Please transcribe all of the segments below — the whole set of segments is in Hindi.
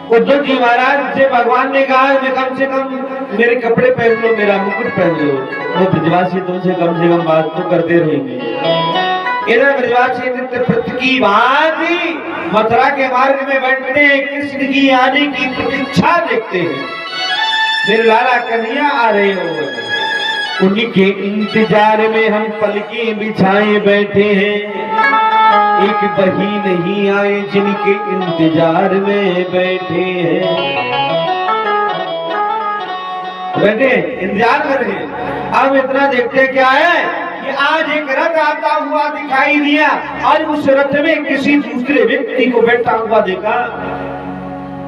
उद्धव जी महाराज से भगवान ने कहा कि कम से कम मेरे कपड़े पहन लो, मेरा मुकुट पहन लो, वो ब्रजवासी तुमसे कम से कम बात तो करते रहेंगे। इधर ब्रजवासी नित्य प्रति की भांति मथुरा के मार्ग में बैठते हैं, कृष्ण की आने की प्रतीक्षा देखते हैं। मेरे लाला कन्हैया आ रहे हो, उन्हीं के इंतजार में हम पलके बिछाए बैठे हैं। एक बही नहीं आए जिनके इंतजार में बैठे हैं। बैठे इंतजार कर रहे हैं। अब इतना देखते क्या है कि आज एक रथ आता हुआ दिखाई दिया और उस रथ में किसी दूसरे व्यक्ति को बैठा हुआ देखा।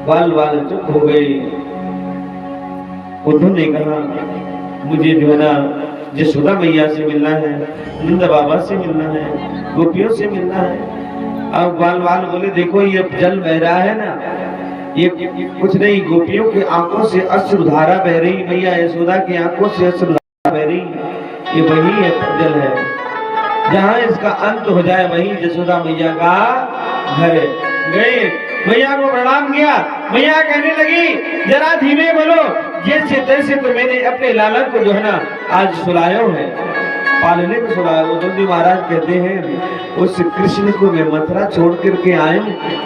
बाल बाल चुप हो गए। उन्होंने कहा मुझे जो है ना यशोदा मैया से मिलना है, नंद बाबा से मिलना है, गोपियों से मिलना है। अब बाल बाल बोले देखो ये जल बह रहा है ना, ये कुछ नहीं, गोपियों की आंखों से अश्रुधारा बह रही, मैया यशोदा की आंखों से अश्रुधारा बह रही, ये वही है जल है। जहाँ इसका अंत हो जाए वही यशोदा मैया का घर है। गए मैया को प्रणाम किया। मैया कहने लगी जरा धीमे बोलो, जैसे तैसे तो मैंने अपने लाला को जो है ना आज सुलायो है, पालने को सुलाया। उद्धव जी महाराज कहते हैं उस कृष्ण को मैं मथुरा छोड़ करके आए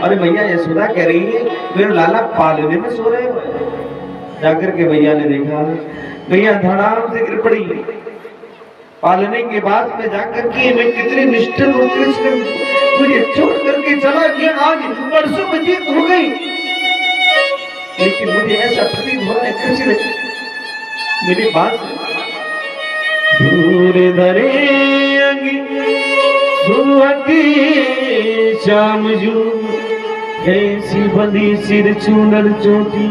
और मैया यशोदा कह रही है मेरे लाला पालने में सो रहे हो। जाकर के मैया ने देखा, मैया धड़ाम से गिर पड़ी। पालने के बाद में जाकर के मैं कितनी निष्ठुर हूँ, कृष्ण मुझे छोड़ करके चला गया, आज वर्षों व्यतीत हो गई, लेकिन मुझे ऐसा प्रतीत हो रहा है कृष्ण मेरी बात दूर धरेंगे सुहती शाम जू, ऐसी बंदी सिर चूनर चोटी,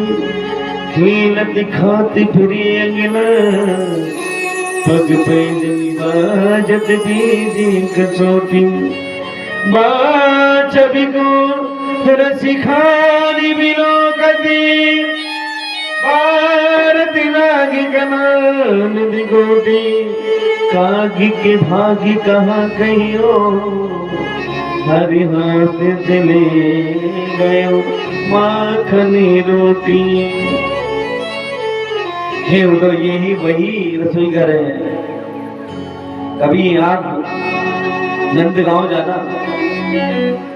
खेल दिखाती फिरी अंगना, पग पैदली बाजत दीदी कसोटी, बाज बिगो रसिखानी बिलो कदी, भारत नागी कनान दिगोटी, कागी के भागी कहाँ कहियो, हरि हाथ चले गयो माखनी रोटी। हे उधर यही वही रसोई घर है। कभी आप नंदगांव जाना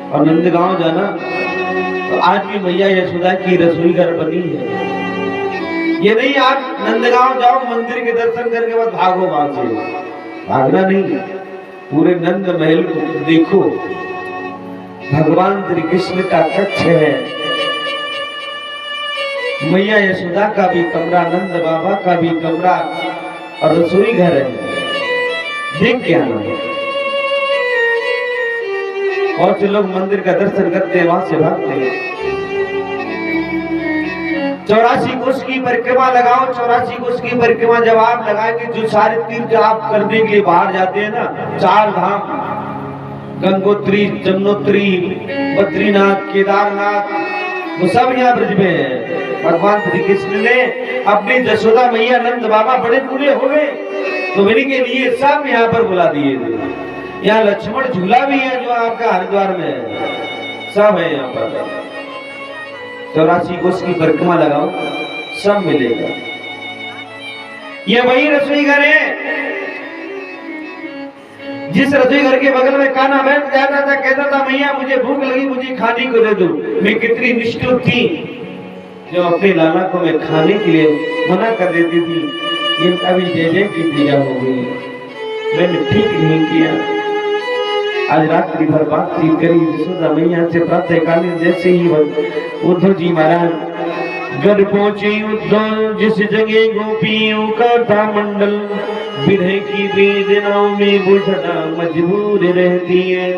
और नंदगांव जाना तो आज भी मैया यशोदा की रसोई घर बनी है। ये नहीं आप नंदगांव जाओ मंदिर के दर्शन करके बाद भागो वहां से, भागना नहीं, पूरे नंद महल को देखो, भगवान श्री कृष्ण का कक्ष है, मैया यशोदा का भी कमरा, नंद बाबा का भी कमरा और रसोई घर है। देख के आना। और जो लोग मंदिर का दर्शन करते हैं वहां से भागते हैं। 84 कोस की परिक्रमा लगाओ। 84 कोस की परिक्रमा जब आप लगाएंगे, जो सारे तीर्थ आप करने के लिए बाहर जाते हैं ना, 4 धाम, गंगोत्री, जमुनोत्री, बद्रीनाथ, केदारनाथ, वो सब यहाँ ब्रज में है। भगवान श्री कृष्ण ने अपनी यशोदा मैया नंद बाबा बड़े बूढ़े हो गए तो मेरे के लिए सब यहाँ पर बुला दिए थे। यहाँ लक्ष्मण झूला भी है जो आपका हरिद्वार में है, सब है यहाँ पर। 84 कोस की परिक्रमा लगाओ, सब मिलेगा। ये वही रसोई घर है जिस रसोई घर के बगल में कान्हा बैठ जाता था, कहता था मैया मुझे भूख लगी, मुझे खाने को दे दो। मैं कितनी निष्ठुर थी जो अपने लाला को मैं खाने के लिए मना कर देती थी। ये अभी जय की पूजा हो गई, मैंने ठीक नहीं किया। आज रात्रि भर बातचीत करी यशोदा मैया से। प्रातःकालीन जैसे ही उद्धव जी महाराज घर पहुंचे, उद्धव जिस जगह गोपियों का था मंडल, विरह की वेदनाओं में बुझना मजबूर रहती है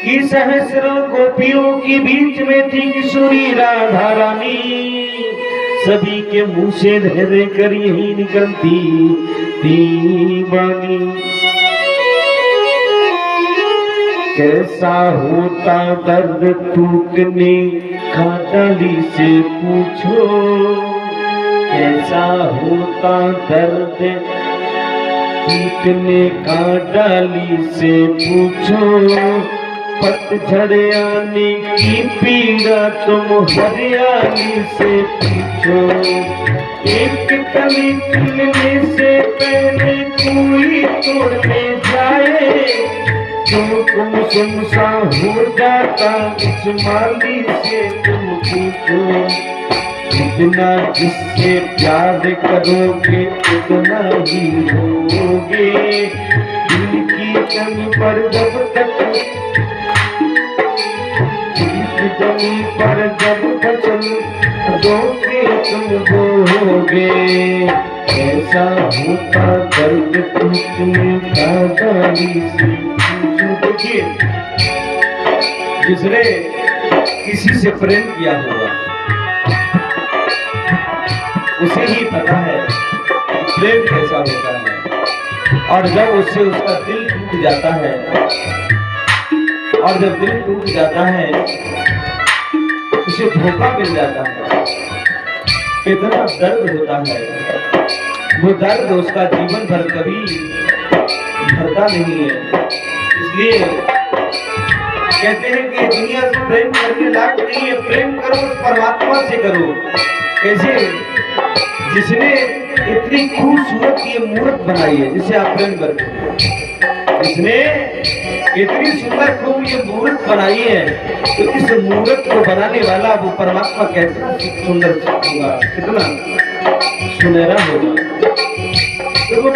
कि सहस्रों गोपियों के बीच में थी किशोरी राधा रानी, सभी के मुंह से धैर्य कर यही निकलती थी वाणी। कैसा होता दर्द टूटने का डाली से पूछो, कैसा होता दर्द टूटने का डाली से पूछो, पतझड़ आने की पीड़ा तुम हरियाली से पूछो, एक कली खिलने से पहले कोई तोड़ ले जाए, तुम सुनसा हो जाता उस माली से तुम पूछो, जितना जिससे प्यार करोगे उतना ही होगे, दिल की कमी पर जब तक जमी पर जब फसल दोगे तुम होगे, ऐसा होता दर्द तुम्हें दादारी से। देखिए, जिसने किसी से प्रेम किया होगा उसे ही पता है प्रेम कैसा होता है, और जब उससे उसका दिल टूट जाता है, और जब दिल टूट जाता है उसे धोखा मिल जाता है, कितना दर्द होता है। वो दर्द उसका जीवन भर कभी भरता नहीं है। इसलिए कहते हैं कि दुनिया से प्रेम करने लायक नहीं है, प्रेम करो उस परमात्मा से करो। कैसे? जिसने इतनी खूबसूरत ये मूर्त बनाई है जिसे आप प्रेम करते हैं, जिसने इतनी सुंदर खूब ये मूर्त बनाई है, तो इस मूर्त को बनाने वाला वो परमात्मा कितना सुंदर होगा, कितना सुनहरा होगा। तो वो